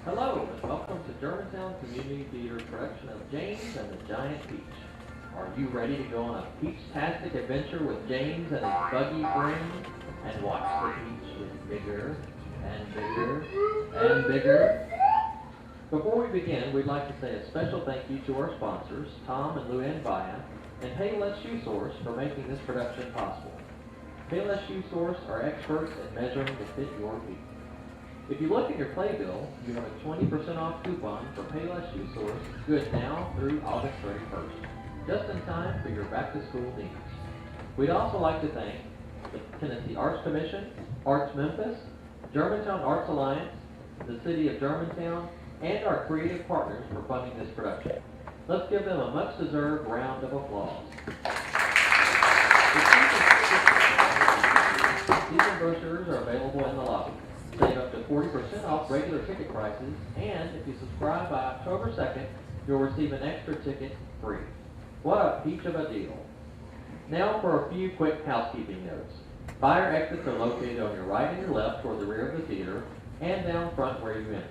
Hello, and welcome to Germantown Community Theater's production of James and the Giant Peach. Are you ready to go on a peach-tastic adventure with James and his buggy friends and watch the peach get bigger and bigger and bigger? Before we begin, we'd like to say a special thank you to our sponsors, Tom and Luann Baya, and Payless Shoe Source for making this production possible. Payless Shoe Source are experts in measuring to fit your feet. If you look at your playbill, you have a 20% off coupon for Payless Shoe Source, good now through August 31st, just in time for your back-to-school needs. We'd also like to thank the Tennessee Arts Commission, Arts Memphis, Germantown Arts Alliance, the City of Germantown, and our creative partners for funding this production. Let's give them a much-deserved round of applause. Season brochures are available in the lobby. Save up to 40% off regular ticket prices, and if you subscribe by October 2nd, you'll receive an extra ticket free. What a peach of a deal. Now for a few quick housekeeping notes. Fire exits are located on your right and your left toward the rear of the theater, and down front where you enter.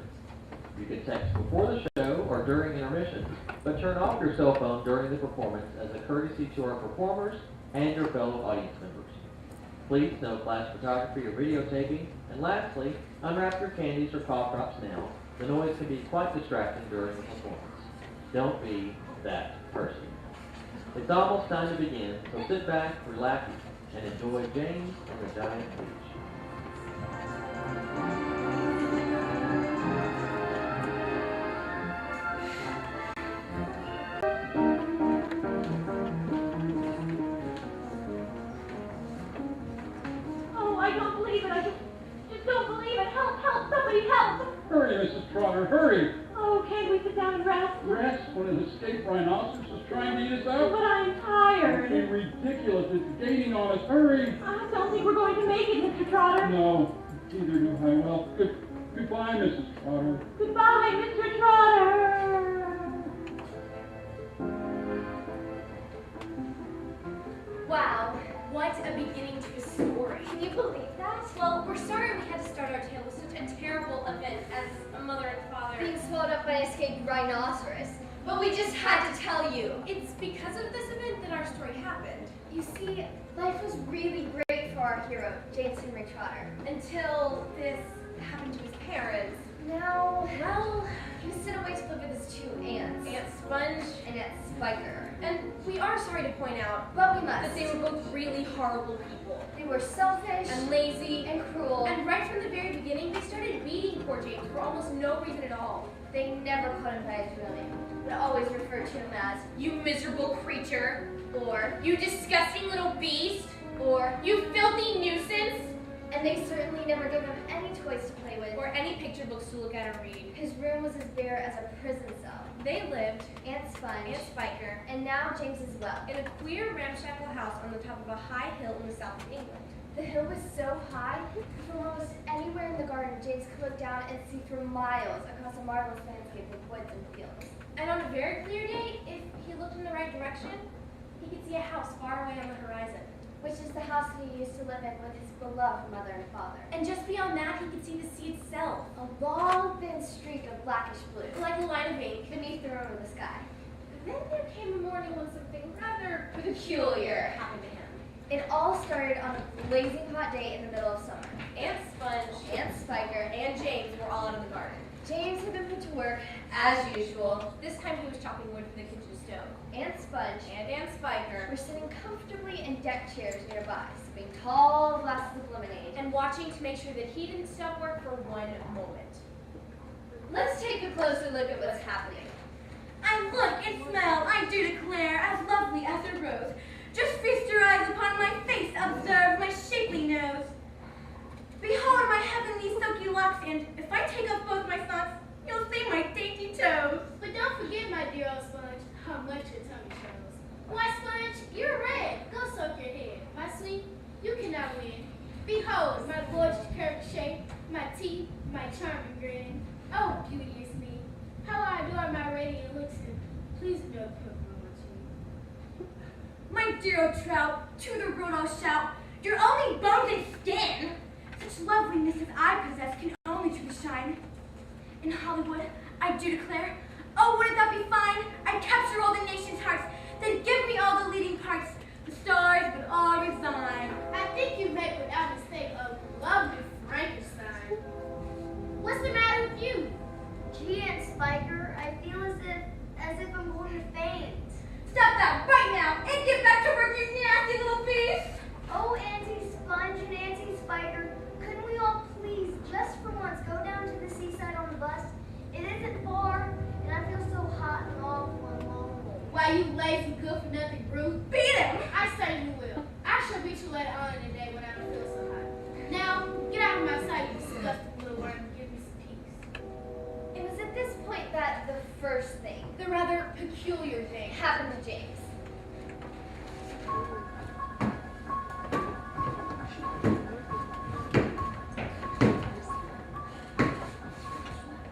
You can text before the show or during intermission, but turn off your cell phone during the performance as a courtesy to our performers and your fellow audience members. Please, no flash photography or videotaping. And lastly, unwrap your candies or cough drops now. The noise can be quite distracting during the performance. Don't be that person. It's almost time to begin, so sit back, relax, and enjoy James and the Giant Peach. Hurry, Mrs. Trotter, hurry! Oh, can't we sit down and rest? Rest when an escaped rhinoceros is trying to eat us out? But I'm tired. It's ridiculous. It's gaining on us. Hurry! I don't think we're going to make it, Mr. Trotter. No, neither do I. Well, goodbye, Mrs. Trotter. Goodbye, Mr. Trotter. Wow, what a beginning to a story. Can you believe that? Well, we're sorry we had to start our tale with such a terrible event as a mother and father being swallowed up by an escaped rhinoceros. But we just had to tell you. It's because of this event that our story happened. You see, life was really great for our hero, James Henry Trotter. Until this happened to his parents. Now, Well, he was sent away to live with his two aunts. Aunt Sponge, And Aunt Spiker. and we are sorry to point out But we must. that they were both really horrible people. They were selfish And lazy. and cruel. And right from the very beginning, they started beating poor James for almost no reason at all. They never called him by his real name, but always referred to him as, You miserable creature. or, You disgusting little beast. or, You filthy nuisance. and they certainly never gave him any toys to play with. Or any picture books to look at or read. His room was as bare as a prison cell. They lived, Aunt Sponge, Aunt Spiker, and now James as well. in a queer ramshackle house on the top of a high hill in the south of England. The hill was so high that from almost anywhere in the garden, James could look down and see for miles across a marvelous landscape of woods and fields. And on a very clear day, if he looked in the right direction, he could see a house far away on the horizon. Which is the house he used to live in with his beloved mother and father. And just beyond that, he could see the sea itself, A long, thin streak of blackish blue like a line of ink. beneath the rim of the sky. Then there came a morning when something rather peculiar happened to him. It all started on a blazing hot day in the middle of summer. Aunt Sponge Aunt Spiker and James were all out in the garden. James had been put to work, as usual. This time he was chopping wood for the kitchen stove. Aunt Sponge And Aunt Spiker were sitting comfortably in deck chairs nearby, sipping tall glasses of lemonade. and watching to make sure that he didn't stop work for one moment. Let's take a closer look at what's happening. I look and smell, I do declare, as lovely as a rose. Just feast your eyes upon my face, observe my shapely nose. Behold my heavenly silky locks, and if I take off both my socks, you'll see my dainty toes. But don't forget, my dear old Sponge, how much your tummy shows. Why, Sponge, you're red. Go soak your head. My sweet, you cannot win. Behold, my gorgeous curved shape, my teeth, my charming grin. Oh, beauteous me. How I adore my radiant looks, and please no purple on my cheek. My dear old trout, to the road I'll shout, you're only bones and skin. Such loveliness as I possess can only truly shine in Hollywood, I do declare. Oh, wouldn't that be fine? I'd capture all the nation's hearts. They'd give me all the leading parts. The stars would all resign. I think you make without mistake a lovely Frankenstein. What's the matter with you? Gee, Aunt Spiker, I feel as if I'm going to faint. Stop that right now and get back to work, you nasty little beast! Oh, Auntie Sponge and Auntie Spiker, couldn't we all please, just for once, go down to the seaside on the bus? It isn't far, and I feel so hot and awful and lonely. Why, you lazy, good-for-nothing brute. Beat him! I certainly will. I shall beat you later on in the day when I don't feel so hot. Now, get out of my sight, you disgusting little worm, and give me some peace. It was at this point that the first thing The rather peculiar thing. happened to James.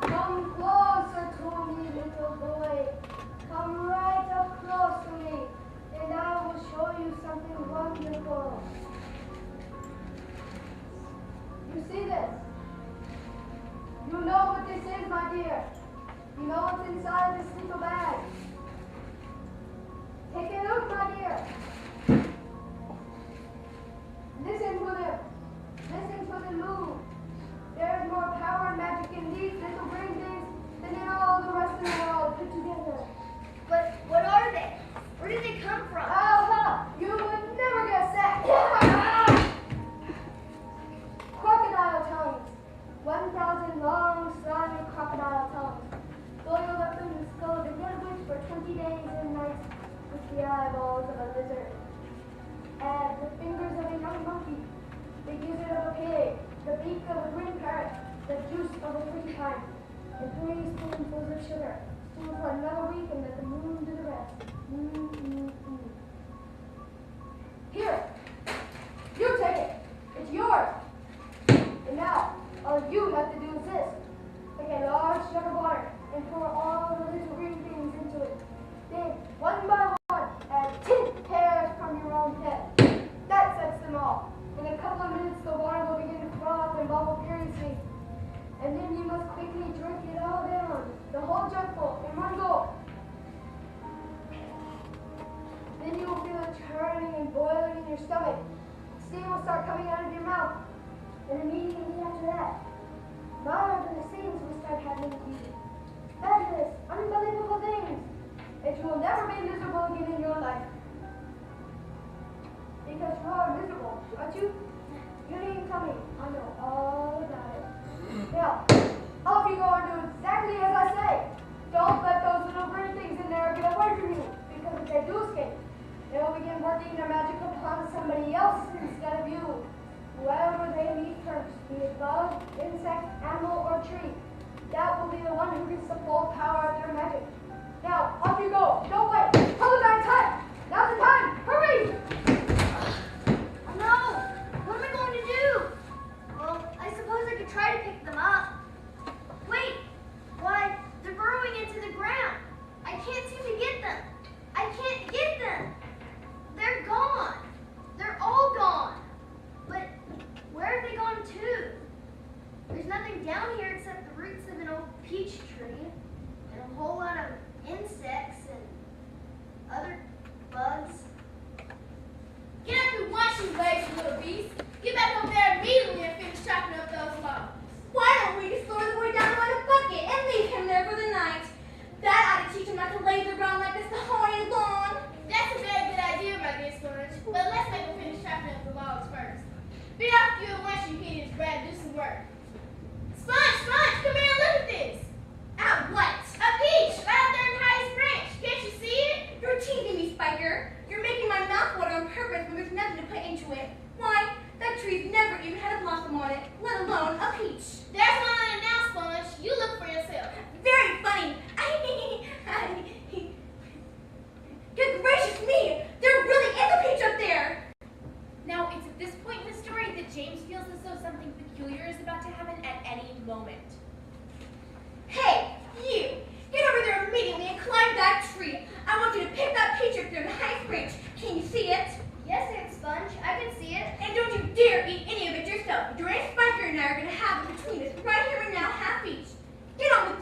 Come closer to me, little boy. Come right up close to me, and I will show you something wonderful. You see this? You know what this is, my dear. You know what's inside this little bag. Take a look, my dear. Listen to them. Listen to the loom. There is more power and magic in these little green things than in all the rest of the world put together. But what are they? Where did they come from? Aha! You would never guess that. Crocodile tongues. 1,000 long, slimy crocodile tongues, boiled up in the skull of a dead witch for 20 days and nights with the eyeballs of a lizard. Add the fingers of a young monkey, the gizzard of a pig, the beak of a green parrot, the juice of a porcupine, and 3 spoonfuls of sugar. Stew for another week and let the moon do the rest. Here, you take it. It's yours. And now, all you have to do is this. Take a large jug of water and pour all the little green things into it. Then, one by one, add 10 hairs from your own head. That sets them all. In a couple of minutes, the water will begin to froth and bubble furiously. And then you must quickly drink it all down, the whole jugful, in one go. Then you will feel it churning and boiling in your stomach. Steam will start coming out of your mouth. And immediately after that, marvelous things will start happening to you. Fabulous, unbelievable things. And you will never be miserable again in your life. Because you are miserable, aren't you? You needn't tell me. I know all about it. Now, off you go and do exactly as I say. Don't let those little green things in there get away from you. Because if they do escape, they will begin working their magic upon somebody else instead of you. Whoever they meet first, be it bug, insect, animal, or tree, that will be the one who gets the full power of their magic. Now, off you go. Don't wait. Hold on tight. Now's the time. Hurry! No. What am I going to do? Well, I suppose I could try to pick them up. Wait. Why, they're burrowing into the ground. I can't seem to get them. I can't get them. They're gone. They're all gone. But where have they gone to? There's nothing down here except the roots of an old peach tree and a whole lot of insects and other bugs. Get up and watch you lazy little beast. Get back over there immediately and finish chopping up those logs. Why don't we just throw the boy down by the bucket and leave him there for the night? That ought to teach him not to laze around like this the whole day long. That's a very good idea, my dear Sponge. But let's make him finish chopping up the logs first. Be off you at once you hear his brat do some work. Sponge, come here and look at this.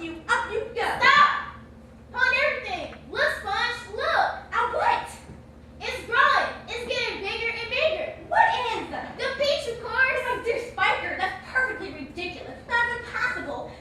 you, up you go. Stop! On everything. Look, Sponge, look. At what? It's growing. It's getting bigger and bigger. What is? The peach, of course. My dear Spiker, that's perfectly ridiculous. That's impossible.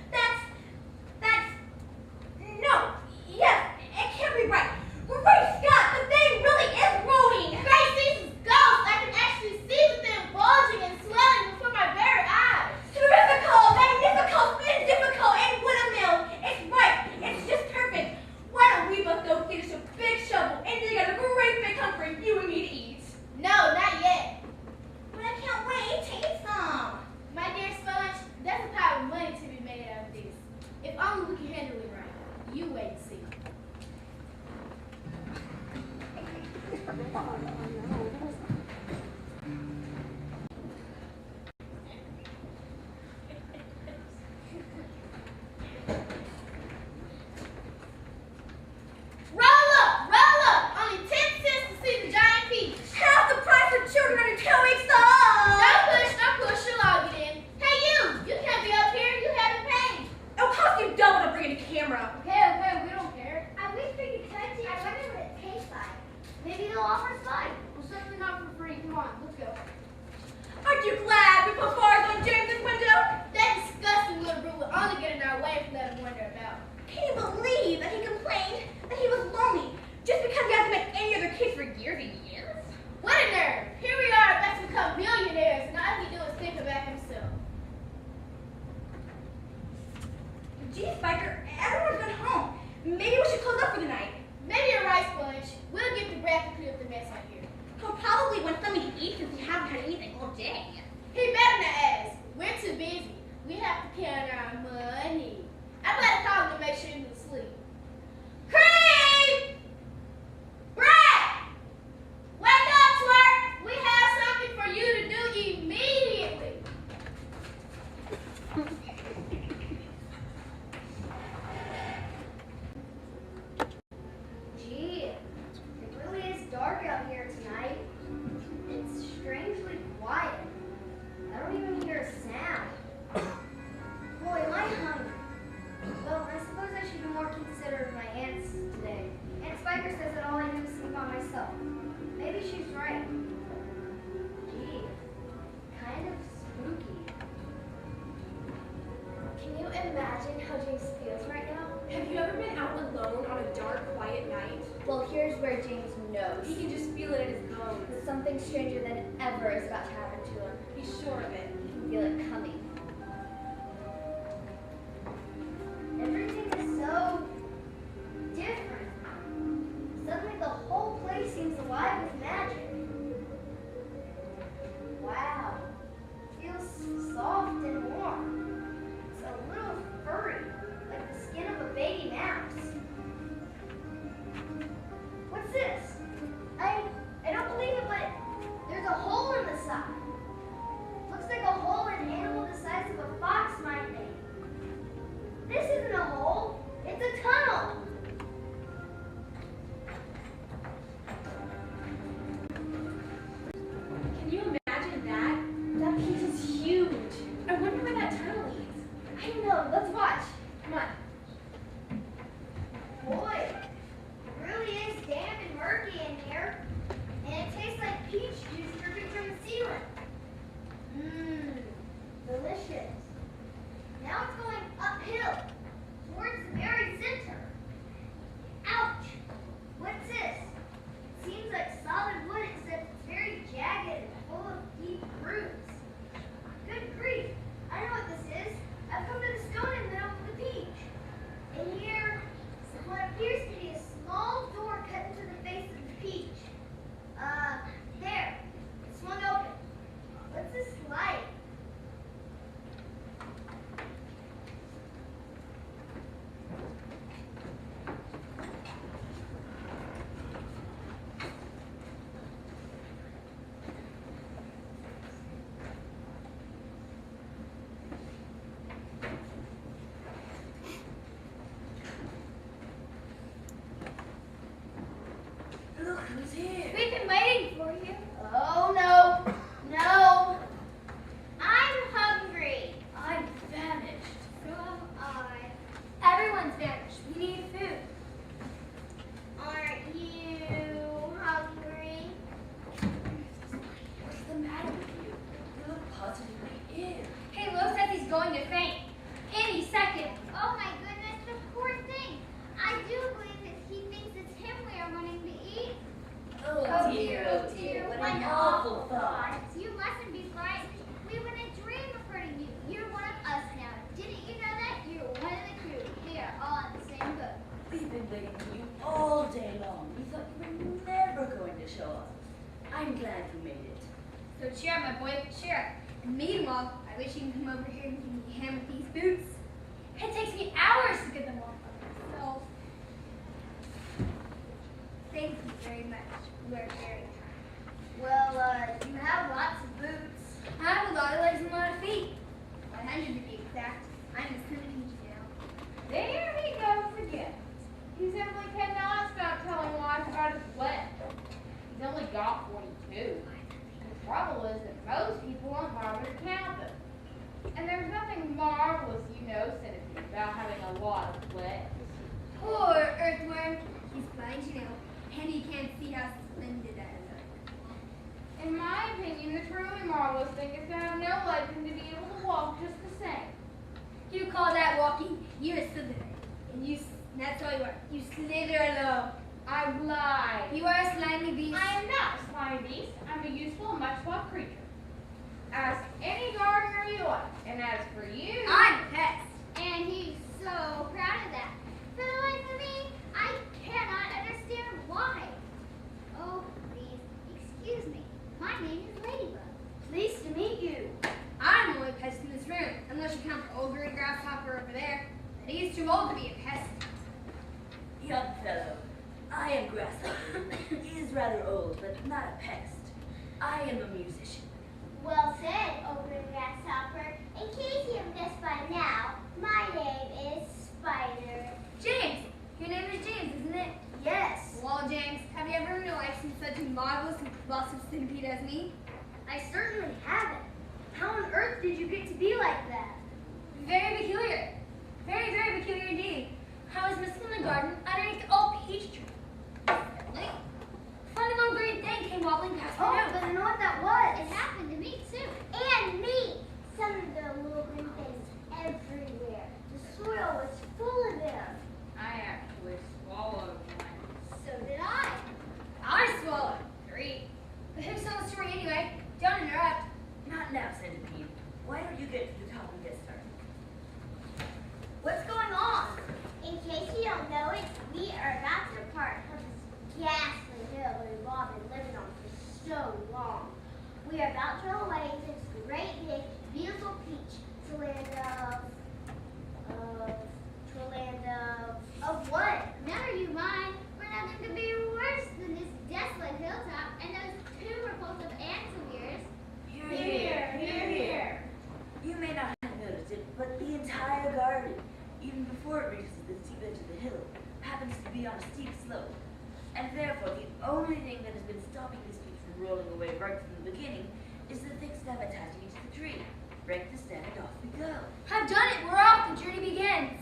No. Yes, it can't be right. Great Scott, the thing really is growing. Great season's ghost. I can actually see the thing bulging and swelling before my very eyes. Terrifical, magnifical, difficult, and windmill. It's right. It's just perfect. Why don't we both go get us a big shovel and dig out a great big hump for you and me to eat? No, not yet. But I can't wait to eat some. My dear Sponge, there's a pile of money to be made out of this. If only we can handle it right. You wait and see. Roll up! Only 10 cents to see the giant peach. Half the price for children under 2 weeks old. Don't push, she'll all get in. Hey you can't be up here, you haven't paid. It'll cost you double to bring in a camera. Okay, we don't care. I wish we could touch it. I wonder what it tastes like. Maybe they'll offer us fun. Well, certainly not for free. Come on, let's go. Aren't you glad we put bars on James's window? That disgusting little brute will only get in our way if we let him wander about. Can you believe that he complained that he was lonely just because he hasn't met any other kids for years and years? What a nerve! Here we are about to become millionaires, and all he do is think about himself. Gee, Spiker, everyone's gone home. Maybe we should close up for the night. Maybe you're right, Sponge. We'll get the breath to clean up the mess out here. He'll probably want something to eat since we haven't had anything all day. He better not ask. We're too busy. We have to count our money. I better call him to make sure he was asleep. Creep! Brad! Wake up, twerp! We have something for you to do immediately. Gee, it really is dark out here tonight. It's strangely quiet. I don't even hear a sound. Boy, am I hungry. Well, I suppose I should be more considerate of my aunts today. Aunt Spiker says that all I do is sleep by myself. Maybe she's right. Gee, kind of spooky. Can you imagine how James feels right now? Have you ever been out alone on a dark, quiet night? Well, here's where James knows. He can just feel it in his bones. That something stranger than ever is about to happen to him. He's sure of it. He can feel it coming. Everything is so different. Suddenly the whole place seems alive with magic. Wow. Feels soft and warm. It's a little furry, like the skin of a baby mouse. What's this? I don't believe it, but there's a hole in the side. Looks like a hole an animal out his flesh. He's only got 42. The trouble is that most people won't bother to count them. And there's nothing marvelous, Centipede, about having a lot of flesh. Poor earthworm. He's blind, and he can't see how splendid I look. In my opinion, the truly marvelous thing is to have no legs and to be able to walk just the same. You call that walking? You're a slither. And that's all you are. You slither along. I lie. You are a slimy beast. I am not a slimy beast. I'm a useful and much loved creature. Ask any gardener you like. And as for you, I'm a pest. And he's so proud of that. For the life of me, I cannot understand why. Oh, please, excuse me. My name is Ladybug. Pleased to meet you. I'm the only pest in this room, unless you count the old green grasshopper over there. But he's too old to be a pest. Young fellow, I am Grasshopper. He is rather old, but not a pest. I am a musician. Well said, Ogre Grasshopper. In case you have guessed by now, my name is Spider. James! Your name is James, isn't it? Yes. Well, James, have you ever in your life seen such a marvelous and compulsive centipede as me? I certainly haven't. How on earth did you get to be like that? Very peculiar. Very, very peculiar indeed. I was missing in the garden underneath the old peach tree. Suddenly, a funny little green thing came wobbling past my Oh, nose. but I know what that was. It happened to me too. And me. Some of the little green things everywhere. The soil was full of them. I actually swallowed one. So did I. I swallowed 3. But who's telling the story anyway? Don't interrupt. Not now, Centipede. Why don't you get to the top and get started? What's going on? In case you don't know it, we are about to depart from this ghastly hill we've all been living on for so long. We are about to go away to this great big, beautiful peach to land of what? Never you mind. We're nothing could be worse than this desolate hilltop and those 2 repulsive ants of yours. Here. You may not have noticed it, but the entire garden, even before it reaches the steep edge of the hill, happens to be on a steep slope. And therefore, the only thing that has been stopping this peach from rolling away right from the beginning is the thick stem attaching it to the tree. Break the stem and off we go. I've done it. We're off. The journey begins.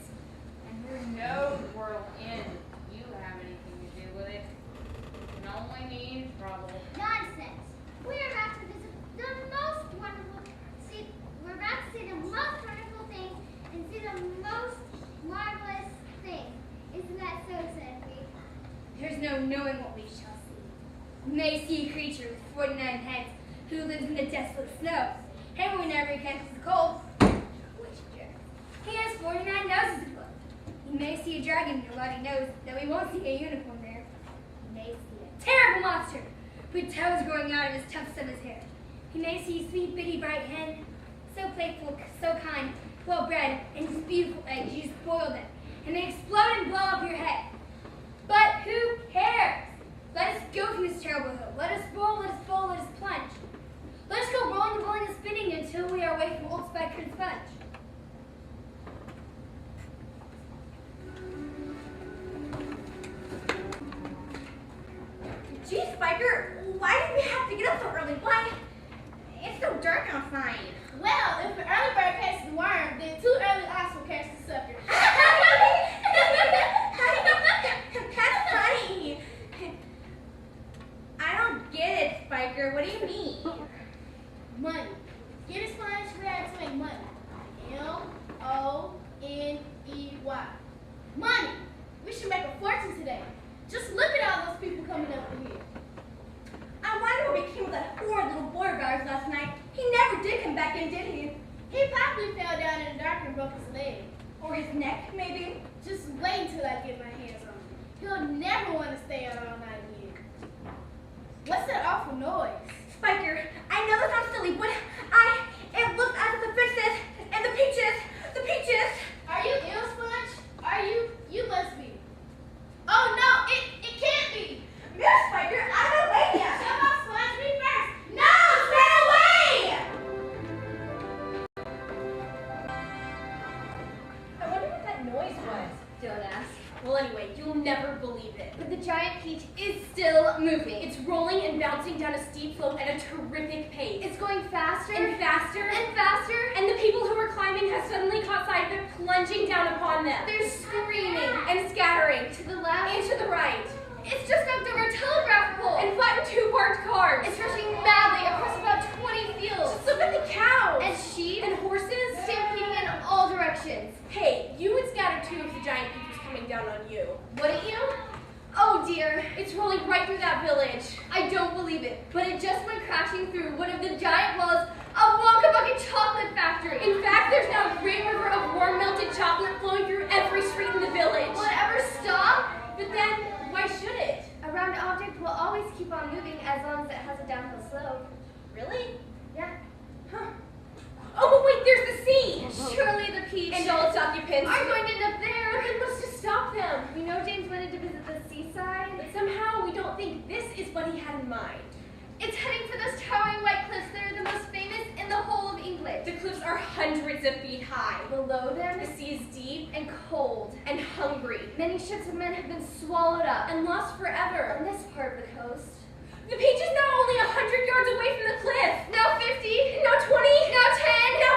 And who knows where it'll end if you have anything to do with it. It can only mean trouble. Nonsense. We're about to visit the most wonderful. We're about to see the most wonderful things and see the most marvelous things. Isn't that so, Sandy? There's no knowing what we shall see. We may see a creature with 49 heads who lives in the desolate snow. And we never catches the cold. Which jerk. He has 49 noses to both. You may see a dragon nobody knows, though we won't see a unicorn there. You may see a terrible monster with toes growing out of his tufts of his hair. You may see a sweet, bitty, bright hen, so playful, so kind, well-bred, and his beautiful eggs, you spoil them, and they explode and blow up your head. But who cares? Let us go from this terrible hill. Let us roll, let us bowl, let us plunge. Let us go rolling and rolling and spinning until we are away from Old Spiker and Sponge. Gee, Spiker, why did we have to get up so early? Why? It's so dark outside. Well, if an early bird catches the worm, then 2 early ox will catch the sucker. That's funny. I don't get it, Spiker. What do you mean? Money. Get a sponge, we have to make money. M-O-N-E-Y. Money. We should make a fortune today. Just look at all those people coming up here. I wonder what became of that horrid little boy of ours last night. He never did come back in, did he? He probably fell down in the dark and broke his leg. Or his neck, maybe? Just wait until I get my hands on him. He'll never want to stay out all night again. What's that awful noise? Spiker, I know that sounds silly, but it looks as if the fishes and the peaches. Are you ill, Sponge? You must be. Oh no, it can't be. Move, Spiker, out of the way now. Shut up, Sponge, me first. No, stay away! I wonder what that noise was. Don't ask. Well, anyway, you'll never believe it. But the giant peach is still moving. It's rolling and bouncing down a steep slope at a terrific pace. It's going faster and faster and faster. And the people who were climbing have suddenly caught sight of it plunging down upon them. They're screaming and scattering to the left and to the right. It's just knocked over a telegraph pole and flattened 2 parked cars. It's rushing madly across about 20 fields. Just look at the cows and sheep and horses stampeding in all directions. Hey, you would scatter too if the giant peach was coming down on you. Wouldn't you? Oh dear. It's rolling right through that village. I don't believe it, but it just went crashing through one of the giant walls of Wonka Bucket Chocolate Factory. In fact, there's now a great river of warm melted chocolate flowing through every street in the village. Will it ever stop? But then, why should it? A round object will always keep on moving as long as it has a downhill slope. Really? Yeah. Huh. Oh, but wait, there's the sea! Surely the peach and all its occupants are going to end up there. But then what's to stop them? We know James wanted to visit the seaside, but somehow we don't think this is what he had in mind. It's heading for those towering white cliffs that are the most famous in the whole of England. The cliffs are hundreds of feet high. Below them, the sea is deep and cold and hungry. Many ships of men have been swallowed up and lost forever on this part of the coast. The peach is now only 100 yards away from the cliff. Now 50. Now 20. Now 10. Now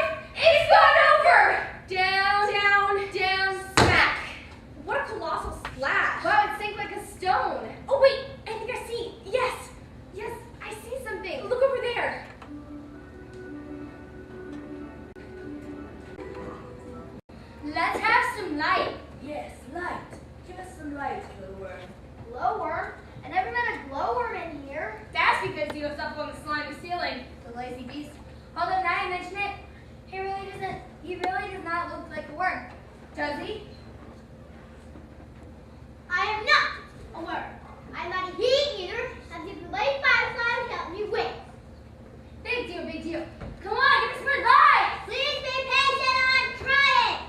5. It's gone over. Down. Down. Down. Smack. What a colossal splash. Wow, it sank like a stone. Oh wait, I think I see. Yes. Yes, I see something. Look over there. Let's have some light. Yes, light. Give us some light, glowworm. Glowworm? I never met a glowworm in here. That's because he was up on the slimy ceiling, the lazy beast. Although now you mention it, he really does not look like a worm. Does he? I am not a worm. I'm not a heat eater, as if the lady firefly would help me with. Big deal, big deal. Come on, give us more light. Please be patient, I'm trying.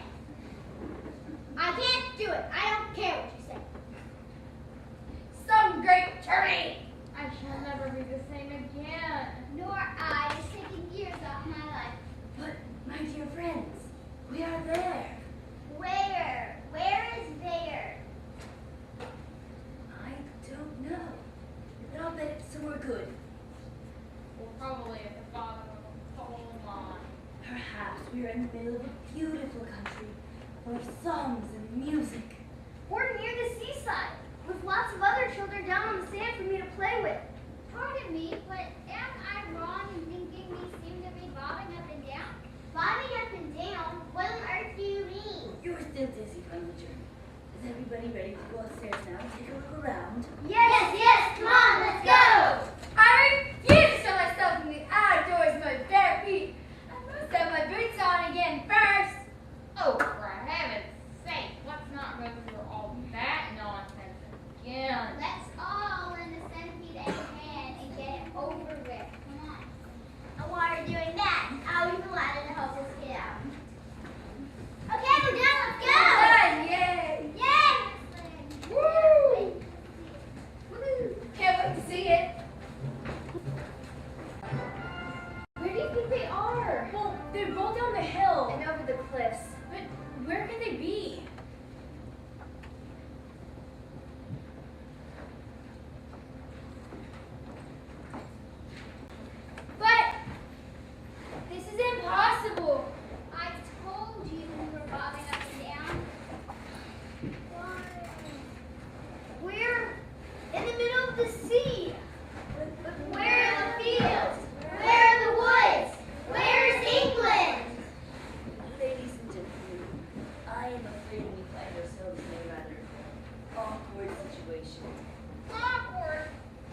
I can't do it. I don't care what you say. Some great journey. I shall never be the same again. Nor I. It's taking years off my life. But, my dear friends, we are there. Where? Where is there? I don't know. But I'll bet it's somewhere good. Well, probably at the bottom of a coal mine. Perhaps we are in the middle of a beautiful country, full of songs and music. Or near the seaside, with lots of other children down on the sand for me to play with. Pardon me, but am I wrong in thinking we seem to be bobbing up and down? Bobbing up and down? What on earth do you mean? You're still dizzy from the journey. Is everybody ready to go upstairs now and take a look around? Yes, yes, come on, let's go! I refuse to show myself in the outdoors with my bare feet. I must have my boots on again first. Oh, for heaven's sake, let's not go through all that nonsense again. Let's all lend the centipede a hand and get it over with. Come on. And while you're doing that, I'll use the ladder to help us get out. Okay, we're done, let's go! Done, yay! Yay! Woo! Can't wait to see it. Where do you think they are? Well, they rolled down the hill. And over the cliffs. But where could they be? But this is impossible. I told you we were bobbing up and down. We're in the middle of the sea. But where are the fields? Where are the woods? Where is England? Ladies and gentlemen, I am afraid we find ourselves in a rather awkward situation. Awkward.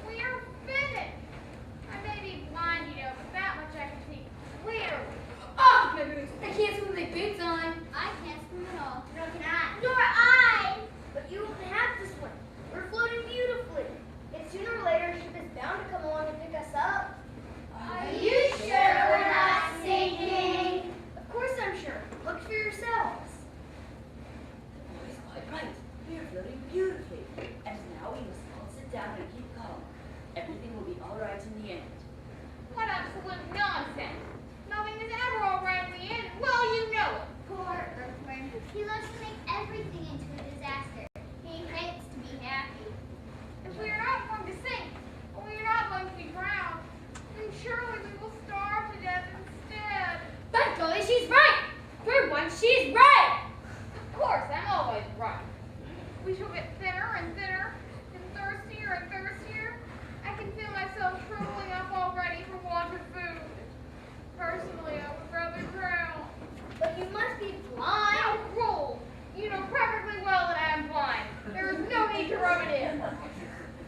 We are finished. I may be blind, but that much I can see clearly. Off my boots. I can't swim with my boots on. I can't swim at all. Nor can I. Nor I! But you don't have to swim. We're floating beautifully. And sooner or later, a ship is bound to come along and pick us up. Are you sure we're not sinking? Of course I'm sure. Look for yourselves. The boy is quite right. We are floating beautifully. And now we must always right. We shall get thinner and thinner, and thirstier and thirstier. I can feel myself shriveling up already for want of food. Personally, I would rather drown. But you must be blind. How cruel! You know perfectly well that I am blind. There is no need to rub it in.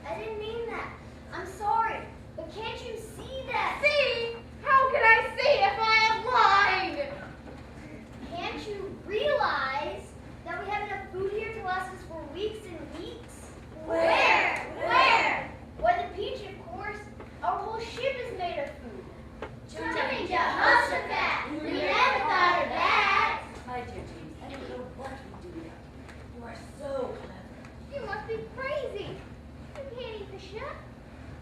I didn't mean that. I'm sorry. But can't you see that? See? How can I see if I am blind? Can't you realize that we have enough food here to last us for weeks and weeks? Where? Why, the Peach, of course. Our whole ship is made of food. Jumping Jehoshaphat! We never thought of that! My dear James, I don't know what we do without you. You are so clever. You must be crazy. You can't eat the ship.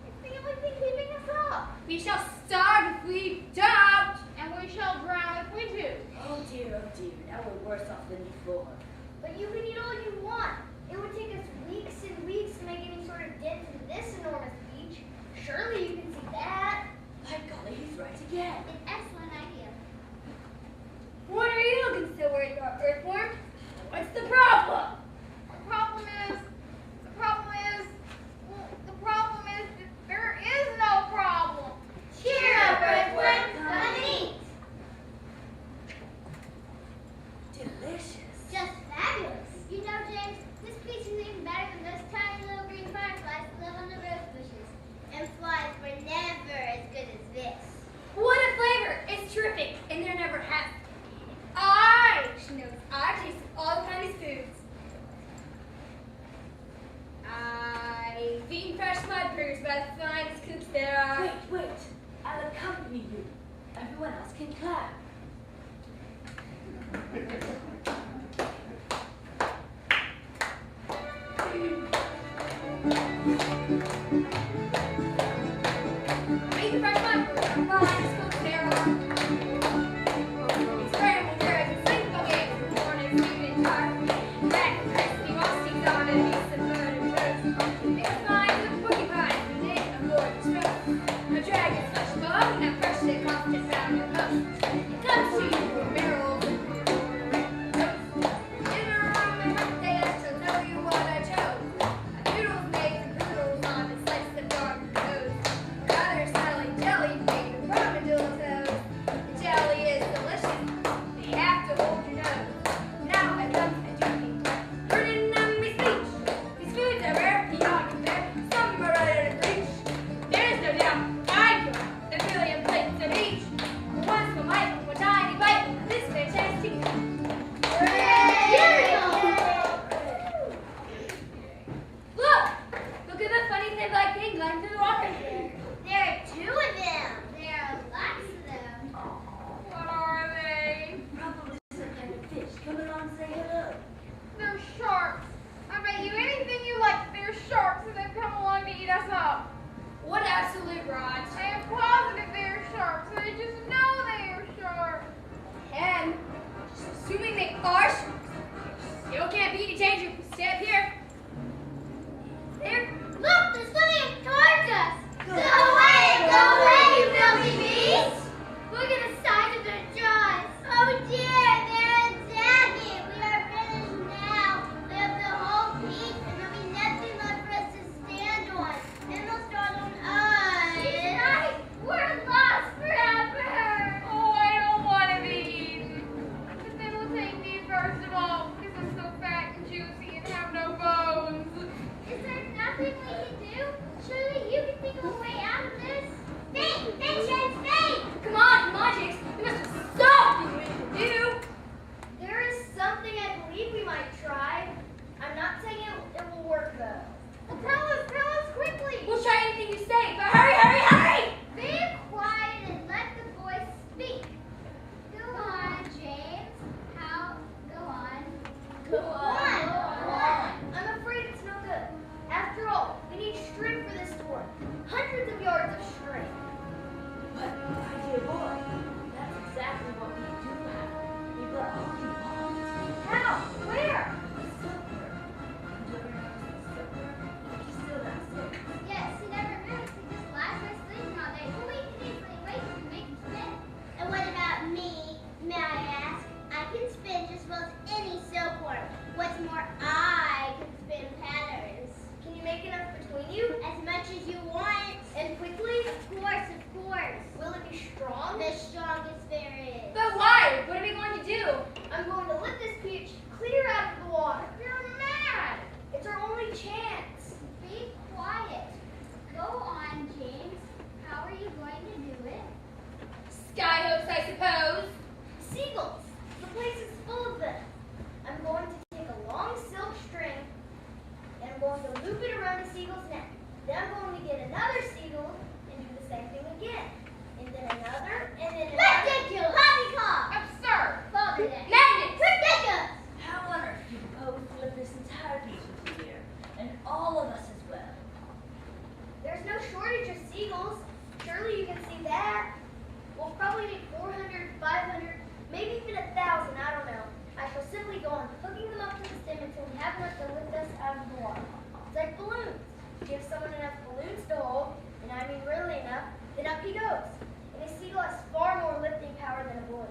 It's the only thing keeping us up. We shall starve if we don't. And we shall drown if we do. Oh dear, now we're worse off than before. But you can eat all you want. It would take us weeks and weeks to make any sort of dent in this enormous beach. Surely you can see that. By golly, he's right again. An excellent idea. What are you looking so worried about, Earthworm? What's the problem? The problem is that there is no problem. Cheer up, Earthworm! Come and eat! Delicious. Just fabulous. You know, James, this peach is even better than those tiny little green fireflies that live on the rose bushes. And flies were never as good as this. What a flavor! It's terrific, and there never has been. She knows I tasted all the finest foods. I've eaten fresh mud burgers by the finest cooks there are. Wait. I'll accompany you. Everyone else can clap. I eat fresh mud burgers by the finest cooks there are. Scrambled eggs and sweet games in the morning, sweet and tart. Back and crispy, roasting on and piece of butter and toast. It's fine with porcupines and then a gorgeous roast. A dragon's flesh bone and freshly cooked and found your post. It comes to you from barrels and roast. In a room and birthday, I shall know you what I chose. A noodle's made from poodles on a slice of dark toast. Rather smelly jelly made of armadillo toast. The jelly is delicious. They have to hold your nose. Now I come to drinking. Burning on my speech. These foods are rare, beyond compare. Some are ready to preach. There's no doubt I go a billion plates of each. Once for Mike, one tiny bite of this fantastic. Look at the funny thing like thing going through the water. There are two of them. There are lots of them. What are they? Probably some kind of fish. Come along and say hello. They're sharks. I bet you anything you like, they're sharks and they've come along to eat us up. What absolute rot. I am positive they're sharks. I just know they are sharks. And assuming they are sharks, still can't be any danger if we stay up here. There. Look, they're swimming towards us. Go away, you filthy beast. Look at the size of their jaws. Oh dear, they're attacking. We are finished now. We have the whole piece and there'll be nothing left for us to stand on. And they'll start on us. She's right. We're lost forever. Oh, I don't want to be eaten. But they will take me first of all because I'm so fat and juicy and have no Then I'm going to get another seagull and do the same thing again. And then another, and then another. Ridiculous! Poppycock! Absurd! Balderdash! Madness! Ridiculous! How on earth do you propose to lift this entire beach into the air, and all of us as well? There's no shortage of seagulls. Surely you can see that. We'll probably need 400, 500, maybe even 1,000, I don't know. I shall simply go on hooking them up to the stem until we have enough to lift us out of the water. It's like balloons. Give someone enough balloons to hold, and I mean really enough, then up he goes. And a seagull has far more lifting power than a balloon.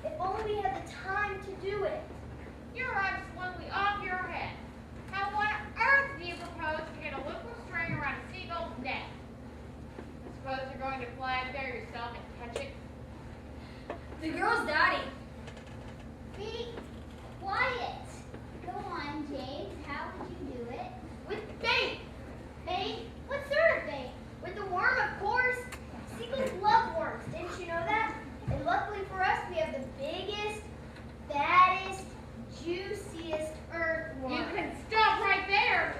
If only we had the time to do it. You're absolutely off your head. How on earth do you propose to get a loop of string around a seagull's neck? I suppose you're going to fly up there yourself and catch it? The girl's daddy. Be quiet. Go on, James. How would you do it? With bait. Bait? What sort of bait? With the worm, of course. Seagulls love worms. Didn't you know that? And luckily for us, we have the biggest, baddest, juiciest earthworm. You can stop right there.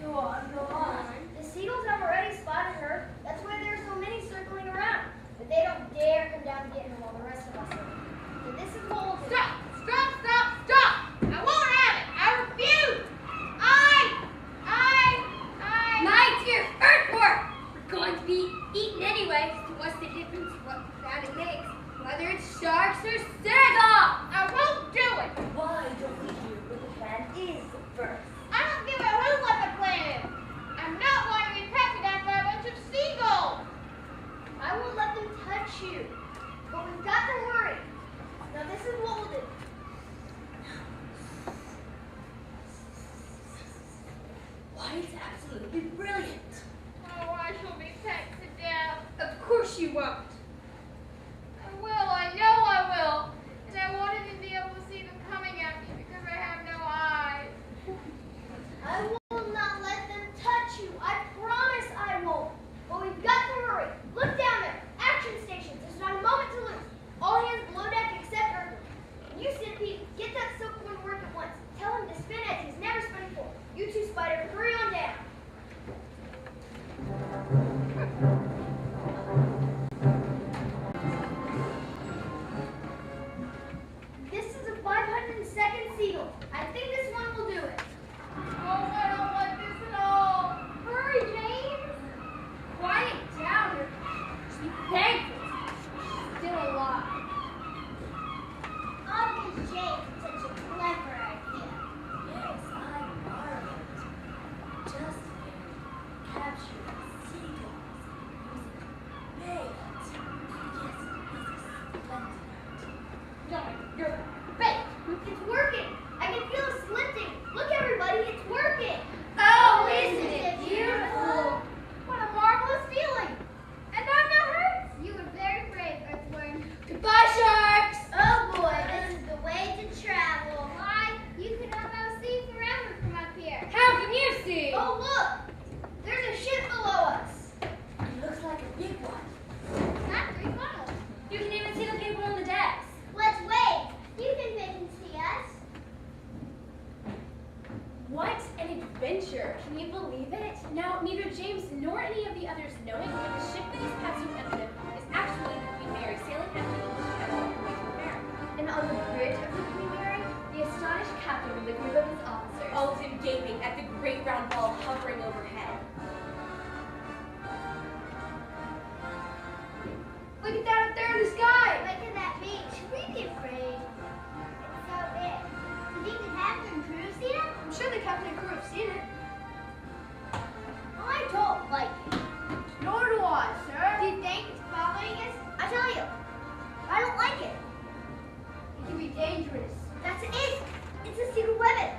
Go on, go on. The seagulls have already spotted her. That's why there are so many circling around. But they don't dare come down to get her while the rest of us are. So this is what we'll do. Stop! Stop! Stop! Stop! I won't have it! I refuse! My dear earthworm! We're going to be eaten anyway. So what's the difference what sound it makes? Whether it's sharks or seagull! I won't do it! Why don't we hear what the plan is first? I don't give a hoot what the plan is! I'm not going to be pecked at by a bunch of seagulls! I won't let them touch you. But we've got to hurry. Now this is what we'll do. Why, it's absolutely brilliant. Oh, I shall be pecked to death. Of course you won't. I will, I know I will. And I won't even be able to see them coming at me because I have no eyes. I will not let them touch you. I promise I won't. But we've got to hurry. Look down there. Action stations. There's not a moment to lose. All hands below deck except Earth. And you, Centipede, get that silkworm to work at once. Tell him to spin as he's never spun before. You two, Spider, hurry on down. This is a 502nd seagull. I think this one will do it. Oh, I don't like this at all. Hurry, James. Quiet down. Just be thankful. Still alive. Oh, Miss James, such a clever idea. Yes, I marveled. Just capture seagulls using bait. Yes, it is a splendid idea. No, you're Bait! It's working! I can feel it slinting! Look, everybody, it's working! Oh, isn't it beautiful? What a marvelous feeling! And I'm not hurt! You were very brave, Earthworm. Goodbye, sharks! Oh boy, this is the way to travel. Why? You could almost see forever from up here. How can you see? Oh, look! There's a ship below us! It looks like a big one. Not 3 funnels. You can even see the people on the decks. Let's wait! You think they can see us? What an adventure! Can you believe it? Now, neither James nor any of the others knowing that the ship that is passing under them is actually the Queen Mary sailing out of the English Channel on her way to America. And on the bridge of the Queen Mary, the astonished captain with a group of his officers. All of them gaping at the great round ball hovering overhead. Look at that up there in the sky! Look at that beach. Should we be afraid? It's so big. Do you think the captain and crew have seen it? I'm sure the captain and crew have seen it. I don't like it. Nor do I, sir. Do you think it's following us? I tell you, I don't like it. It can be dangerous. That's it. It's a secret weapon.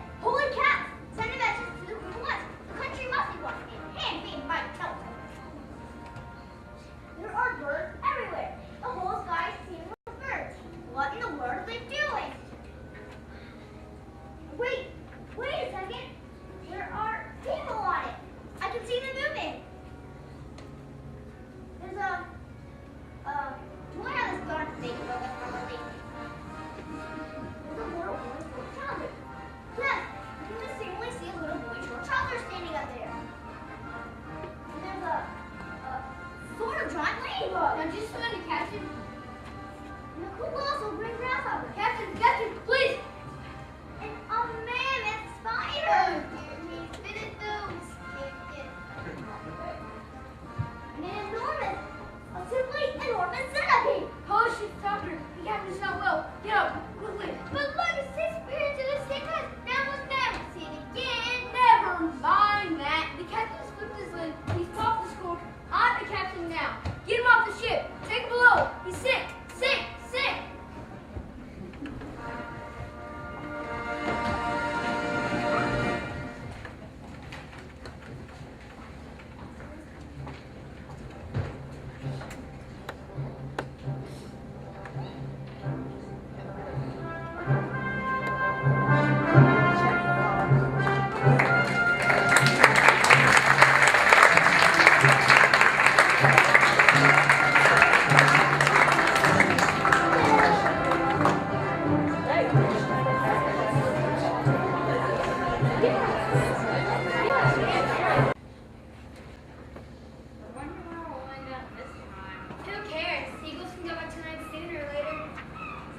ladybug. Don't you swim to Captain? And the cool also bring grasshopper. Captain, please! And a mammoth spider. He's fitted those. And an enormous, a simply enormous centipede. Holy shit, doctor. The captain's not well. Get up, quickly. But look, it's disappeared to the sick house. Now we'll never see it again. Never mind that. The captain's flipped his lid. He's popped the score. I'm the captain now. Get him off the ship. Take him below. He's sick. Sick. Sick. Who cares? Seagulls can go back tonight sooner or later.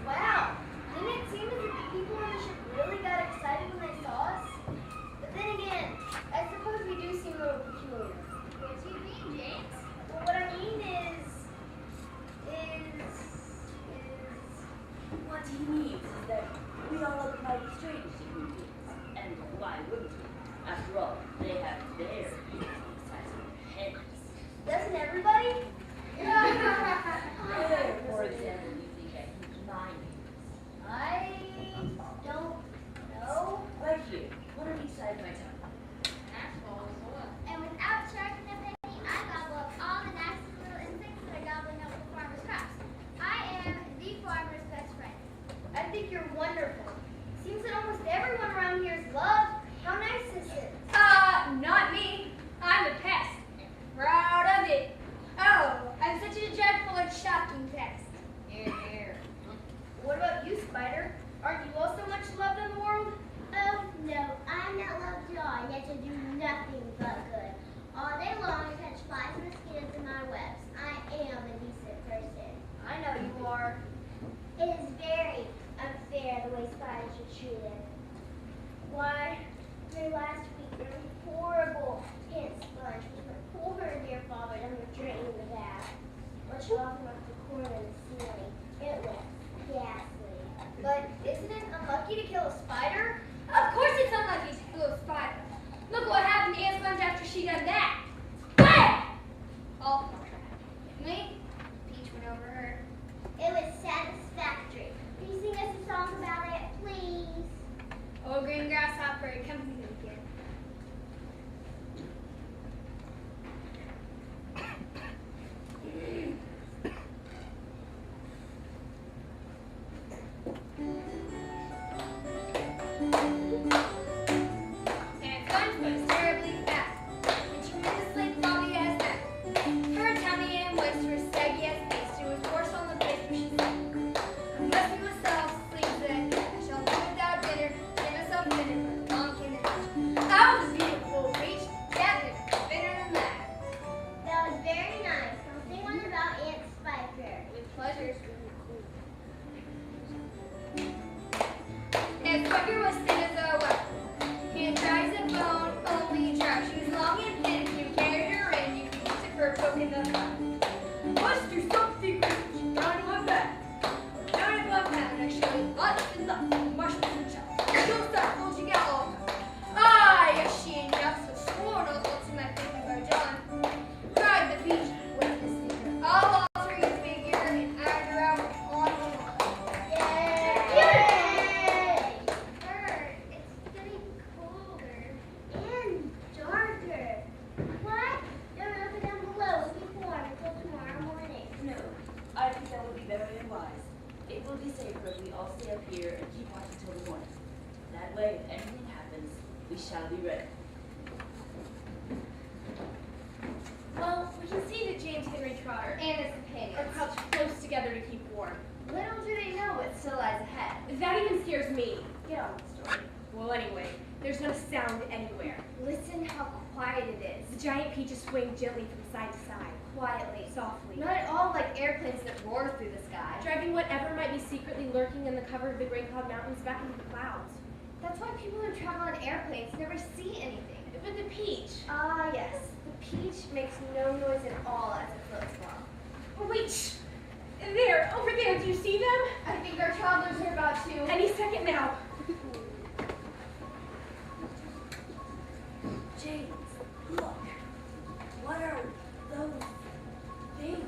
Wow. Didn't it seem as if the people on the ship really got excited when they saw us? But then again, I suppose we do seem a little peculiar. What do you mean, James? Well, what I mean is What he means is that we all look mighty strange to human beings. And why wouldn't we? After all, they have their size of heads. doesn't everybody? Where, for example, do you think I keep mine? I don't know. Right here, one on each side of my tongue. And without striking a penny, I gobble up all the nasty little insects that are gobbling up the farmer's crops. I am the farmer's best friend. I think you're wonderful. Seems that almost everyone around here is loved. How nice is it? Not me. I'm a pest. Proud of it. Oh, I'm such a dreadful and shocking pest. Here. What about you, Spider? Aren't you also much loved in the world? Oh, no. I'm not loved at all, yet to do nothing but good. All day long I catch flies and mosquitoes in my webs. I am a decent person. I know you are. It is very unfair the way spiders are treated. Why, very last week there was a horrible ant sponge which my poor dear father down the drain in the bath. Much often off the corner in the ceiling. It was ghastly. But isn't it unlucky to kill a spider? Of course it's unlucky to kill a spider. Look what happened to Aunt Sponge after she done that. Bam! All for traffic. Me? Peach went over her. It was satisfactory. Can you sing us a song about it, please? Oh, green grasshopper, come to me again. And Sponge was terribly fat and tremendously floppy as that. Her tummy and waist were saggy as paste. It was worse on the place where she sat. Must be myself, sleep then. I shall do without dinner. Give myself dinner for long can and that was a beautiful Peach. Yeah, better than that. That was very nice. Now sing one about Aunt Spiker. With pleasure. And Spiker was thin as a well. He had dry as a bone, only dry. She was long and thin. If you carried her in, you could use it for a poke in the butt. Must do something good. Down to my back. Down to my back. And I showed you lots and lots of mushrooms and chops. Don't stop, won't you get all? Ah, yes, she ain't just so sworn on what's in that thing about John. Cried the Peach, witnessing her. I'll alter your figure and add her out on Yay! Bird, it's getting colder and darker. What? Don't open down below and keep warm until tomorrow morning. No, I think that would be very unwise. It will be safer if we all stay up here and keep watch until the morning. That way, if anything happens, we shall be ready. Well, we can see that James Henry Trotter and his companions are crouched close together to keep warm. Little do they know what still lies ahead. That even scares me. Get on with the story. Well, anyway, There's not a sound anywhere. Listen how quiet it is. The giant peach is swaying gently from side to side. Quietly. Softly. Not at all like airplanes that roar through the sky. Driving whatever might be secretly lurking in the cover of the Great Cloud Mountains back into the clouds. That's why people who travel on airplanes never see anything. But the peach. Ah, yes. The peach makes no noise at all as it floats along. Oh, wait! There, over there, do you see them? I think our travelers are about to. Any second now. James, look. What are those things?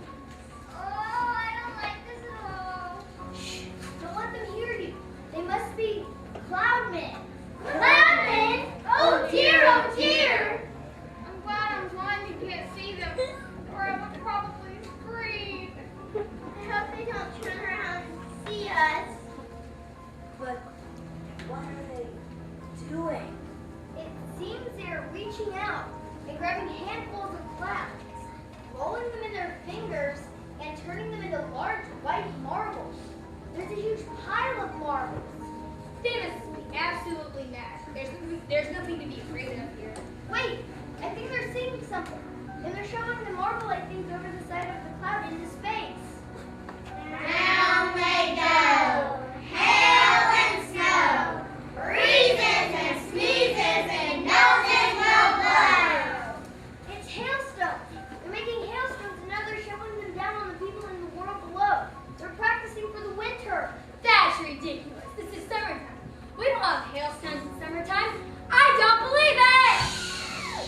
Oh, I don't like this at all. Shh! Don't let them hear you. They must be cloudmen. Cloudmen? Oh dear, oh dear. I'm glad I'm blind and can't see them, or I would probably scream. I hope they don't turn around and see us. But what are they doing? It seems they're reaching out and grabbing handfuls of clouds, rolling them in their fingers, and turning them into large white marbles. There's a huge pile of marbles. They must be absolutely mad. There's nothing to be afraid of here. Wait, I think they're seeing something. And they're showing the marble-like things over the side of the cloud into space. Down they go, hail and snow, breezes and sneezes and noses will blow. It's hailstones. They're making hailstones and now they're shoveling them down on the people in the world below. They're practicing for the winter. That's ridiculous. This is summertime. We don't have hailstones in summertime. I don't believe it!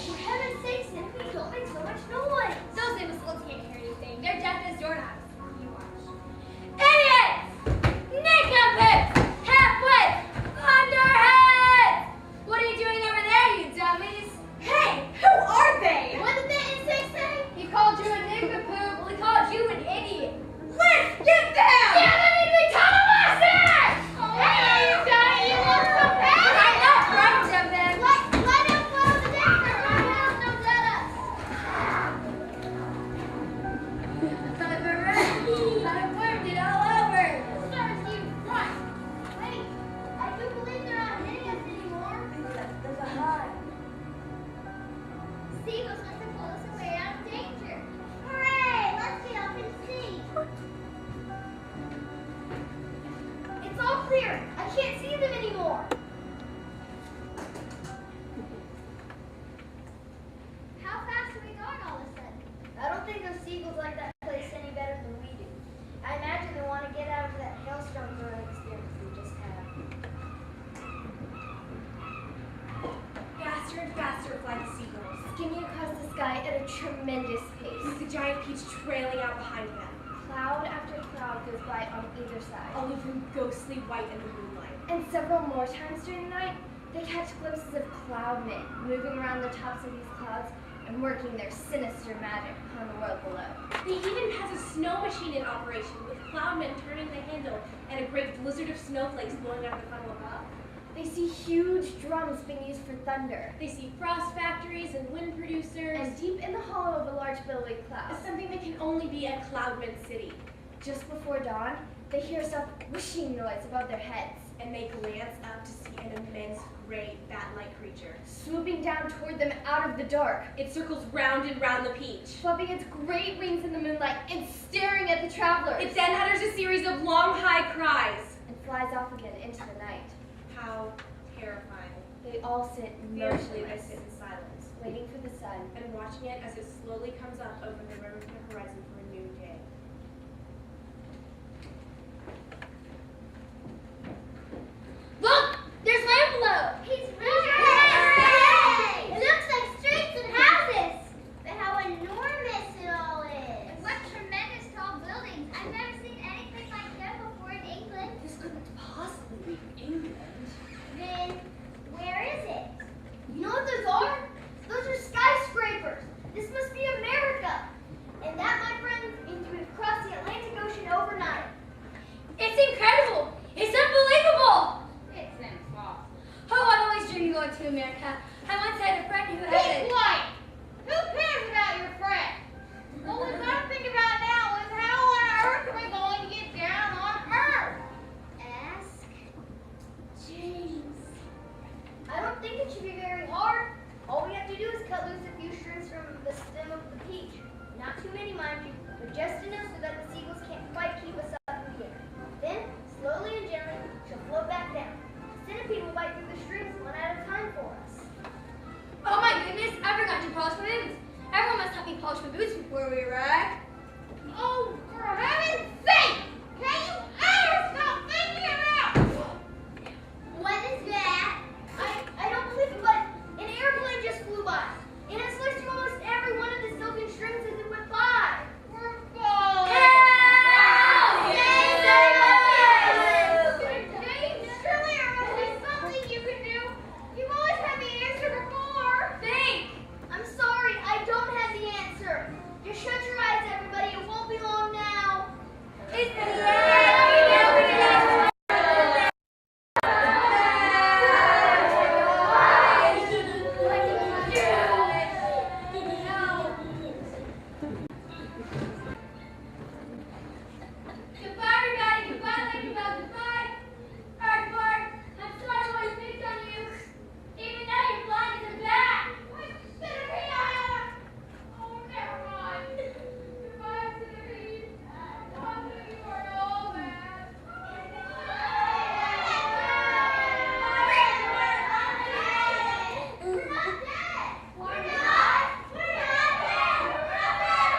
For heaven's sakes, Cynthia, don't make so much noise. Those imbeciles can't hear anything. They're deaf as doorknobs. You watch. Idiots! Nincompoops! Half-wits! Thunderheads! What are you doing over there, you dummies? Hey, who are they? What did the insect say? He called you a nincompoop. Well, he called you an idiot. Let's get them! Yeah, that needs to be told us that! Hey, Johnny, you look so bad! I'm not frightened of them. Let him blow the danger right now, no let us! I've worked it all over. Serves you right. Wait, I do believe they're not hitting us anymore. We left them behind. Seagulls must have pulled us away out of danger. Hooray! Let's get up and see. It's all clear. I can't see them anymore. How fast are we going all of a sudden? I don't think those seagulls like that place any better than we do. I imagine they want to get out of that hailstone throwing experience we just had. Faster and faster fly the seagulls, Skimming across the sky at a tremendous pace. with the giant peach trailing out behind them, Cloud after cloud goes by on either side. all of them ghostly white in the moonlight. And several more times during the night, they catch glimpses of cloudmen moving around the tops of these clouds and working their sinister magic upon the world below. They even has a snow machine in operation, with cloudmen turning the handle and a great blizzard of snowflakes blowing out of the funnel above. They see huge drums being used for thunder. They see frost factories and wind producers, And deep in the hollow of a large billowing cloud, something that can only be at Cloudman City. just before dawn, they hear a soft whooshing noise above their heads. And they glance up to see an immense, gray, bat-like creature. Swooping down toward them out of the dark, It circles round and round the peach. flapping its great wings in the moonlight and staring at the travelers. It then utters a series of long, high cries. And flies off again into the night. How terrifying. They all sit Fearfully they motionless, sit in silence, waiting for the sun. and watching it as it slowly comes up over the rim of the horizon for a new day. Look! There's Lamplow! He's really Hooray! It looks like streets and houses! But how enormous it all is! And what tremendous tall buildings! I've never seen anything like that before in England. This couldn't possibly be England. Then, where is it? You know what those are? Those are skyscrapers. This must be America. And that, my friends, means we've crossed the Atlantic Ocean overnight. It's incredible! It's unbelievable! It's impossible. Oh, I've always dreamed of going to America. I once had a friend who Be had it. quiet. Who cares about your friend? What we've got to think about now is how on earth are we going to get down on Earth? Ask James. I don't think it should be very hard. All we have to do is cut loose a few strings from the stem of the peach. Not too many, mind you, but just enough so that the seagulls can't quite keep us up in the air. Then, slowly and gently, she'll float back down. The centipede will bite through the strings one at a time for us. Oh my goodness, I forgot to polish my boots. Everyone must help me polish my boots before we arrive. Oh, for heaven's sake! Can you ever stop thinking about? What is that? I don't believe it, but an airplane just flew by. It has sliced through almost every one of the silken strings as it went by. We're falling. James, surely there must be something you can do. You've always had the answer before. Think! I'm sorry, I don't have the answer. Just shut your eyes, everybody. It won't be long now. It's the Goodbye, everybody. Goodbye, Ladybug. Goodbye. Aardvark, I'm sorry I always picked on you. Even now you're blind as a bat. Oh, never mind. Goodbye, Centipede. God knew you weren't all bad. We're not dead. We're not. We're not dead. We're not dead.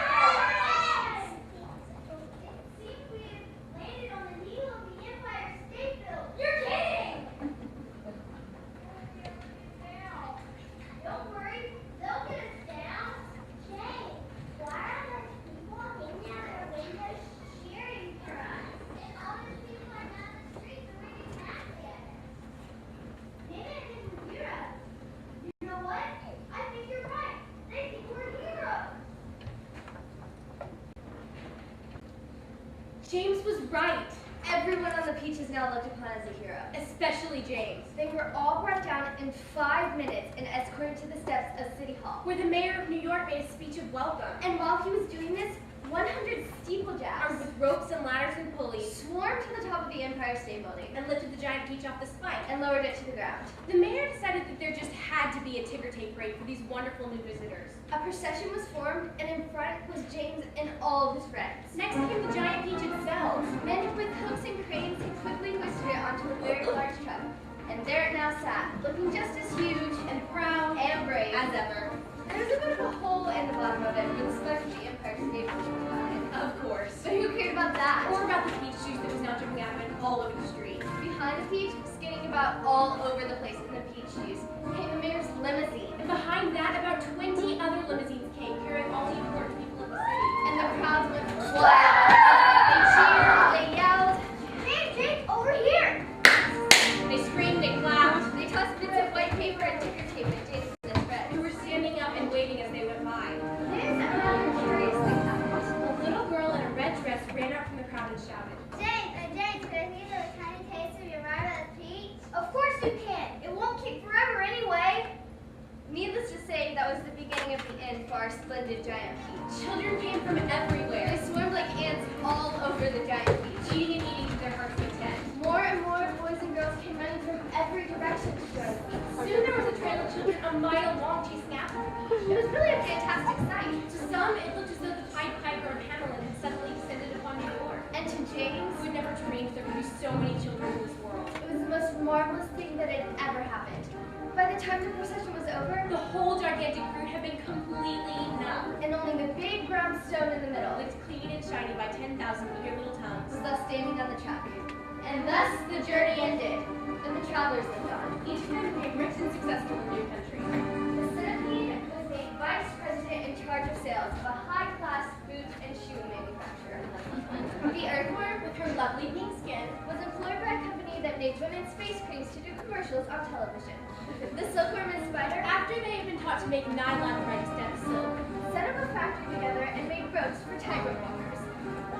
It seems we have landed on the heel of the Empire State Building. You're kidding. Don't worry, they'll get us down. James, why are those people hanging out their windows cheering for us? And all those people are down the street waving hats at us. Maybe it isn't heroes. You know what? I think you're right. They think we're heroes. James was right, Everyone on the Peach is now looked upon as a hero. especially James, They were all brought down in 5 minutes and escorted to the steps of City Hall. where the mayor of New York made a speech of welcome. And while he was doing this, 100 Armed steeplejacks with ropes and ladders and pulleys, swarmed to the top of the Empire State Building and lifted the giant peach off the spike. and lowered it to the ground. The mayor decided that there just had to be a ticker tape parade for these wonderful new visitors. A procession was formed, and in front was James and all of his friends. Next came the giant peach itself. Men with hooks and cranes had quickly hoisted it onto a very large truck, and there it now sat, looking just as huge And proud and brave as ever. There was a bit of a hole in the bottom of it where the smoke of the Empire State Building was on it. Of course. But who cared about that? Or about the peach juice that was now dripping out of it all over the street. Behind the Peach, skidding about all over the place in the peach juice, came the mayor's limousine. And behind that, about 20 other limousines came, carrying all the important people of the city. And the crowd went wild. They cheered, they yelled, James, over here! They screamed, they clapped, They tossed bits of white paper and ticker tape at James and his friends. who were standing up and waving as they went by. Then something rather curious thing happened. A little girl in a red dress ran out from the crowd and shouted, James, could I see a tiny taste of your marvelous peach? Of course you can. It won't keep forever anyway. Needless to say, that was the beginning of the end for our splendid giant peach. Children came from everywhere, They swarmed like ants all over the giant peach. eating and eating to their heart's content. More and more boys and girls came running from every direction to join the peach. Soon there was a trail of children a mile long chasing after the peach. It was really a fantastic sight. To some, it looked as though the Pied Piper of Hamelin had suddenly descended upon New York. And to James, Who had never dreamed there could be so many children in this world. it was the most marvelous thing that had ever happened. By the time the procession was over, The whole gigantic fruit had been completely numb, and only the big brown stone in the middle licked clean and shiny by 10,000 eager little tongues. was left standing on the track. And thus the journey ended, and the travelers lived on. Each of them became rich and successful in their country. The centipede was named vice president in charge of sales of a high-class boot and shoe manufacturer. The earthworm, With her lovely pink skin, was employed by a company that made women's face creams to do commercials on television. The silkworm and spider after they had been taught to make nylon thread instead of silk, set up a factory together and made ropes for tightrope walkers.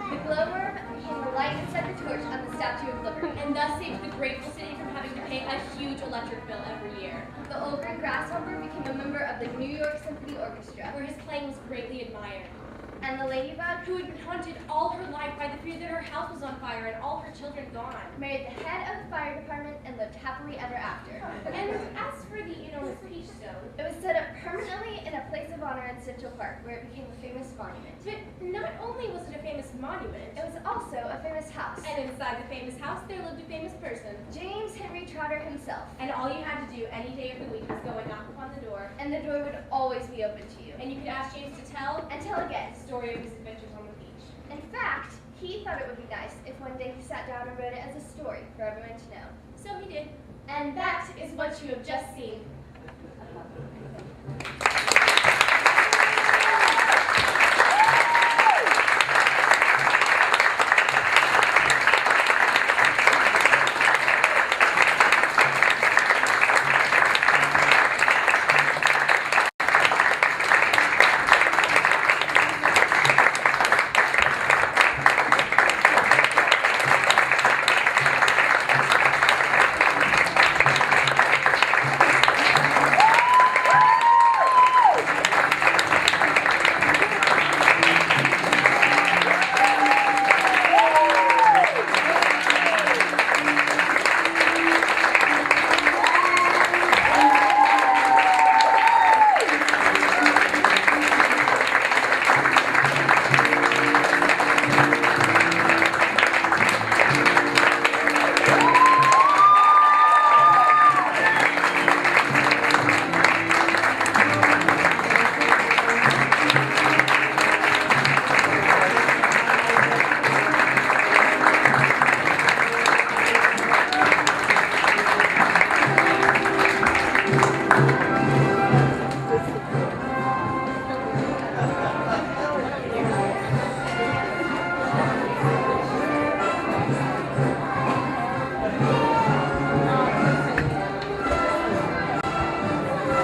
The glowworm became the light and set the torch on the Statue of Liberty. and thus saved the grateful city from having to pay a huge electric bill every year, The ogre grasshopper became a member of the New York Symphony Orchestra. where his playing was greatly admired. And the ladybug, who had been haunted all her life by the fear that her house was on fire and all her children gone. married the head of the fire department and lived happily ever after. And as for the enormous peach stone, It was set up permanently in a place of honor in Central Park, where it became a famous monument. but not only was it a famous monument, It was also a famous house. and inside the famous house there lived a famous person. James Henry Trotter himself. And all you had to do any day of the week was go and knock upon the door, And the door would always be open to you. and you could ask James to tell And tell again. the story of his adventures on the beach. In fact, he thought it would be nice if one day he sat down and wrote it as a story for everyone to know. So he did. And That is what you have just seen.